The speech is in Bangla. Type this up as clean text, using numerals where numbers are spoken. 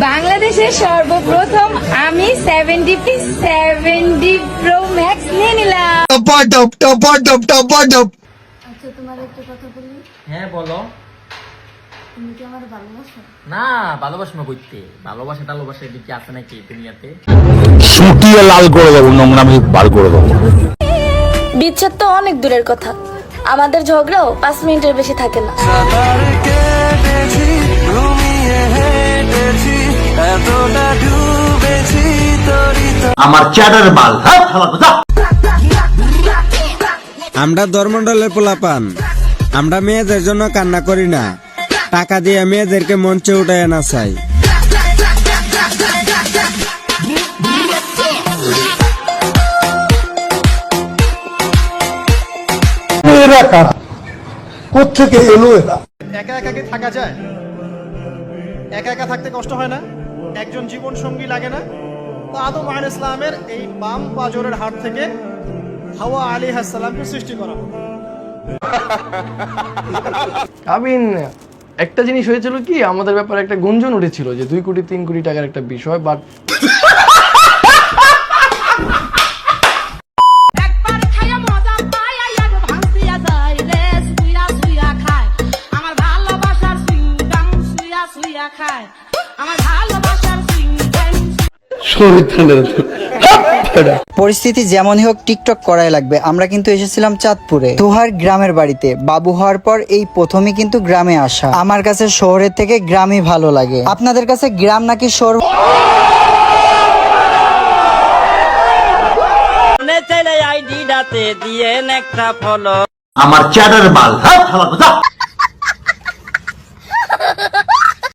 বাংলাদেশের সর্বপ্রথম আমি 70 প্রো ম্যাক্স নিয়ে নিলাম। আচ্ছা, তোমার একটা কথা বলি। হ্যাঁ বলো। তুমি কি আমার ভালোবাসো? না ভালোবাসা না করতে, ভালোবাসা টালোবাসা এটা কি আছে নাকি দুনিয়াতে? শুটিয়ে লাল করে দেবো, নোংরামি বার করে দেবো। বিচ্ছেদ তো অনেক দূরের কথা, আমাদের ঝগড়াও 5 মিনিটের বেশি থাকে না। আমার চ্যাটার বাল, হ্যাঁ আমরা ধর্মডলের পোলাপান, আমরা মেয়েদের জন্য কান্না করি না, টাকা দিয়ে মেয়েদেরকে মঞ্চে উঠায় না চাই। কোত্থেকে এলো এরা? একা একা কি থাকা যায়? একা একা থাকতে কষ্ট হয় না? একজন জীবন সঙ্গী লাগে না? তো আদম আলাইহিস সালামের এই বাম পাজরের হাত থেকে হাওয়া আলাইহিস সালামকে সৃষ্টি করা হলো। আমিন, একটা জিনিস হয়েছিল কি, আমাদের ব্যাপারে একটা গুঞ্জন উঠেছিল যে 2 কোটি 3 কোটি টাকার একটা বিষয়, বাট পরিস্থিতি যেমনই হোক টিকটক করাই লাগবে। আমরা কিন্তু এসেছিলাম চাঁদপুরে তোহার গ্রামের বাড়িতে। বাবু হওয়ার পর এই প্রথমই কিন্তু গ্রামে আসা। আমার কাছে শহরের থেকে গ্রামই ভালো লাগে। আপনাদের কাছে গ্রাম নাকি শহর? আমার চ্যাটার বাল, হ্যাঁ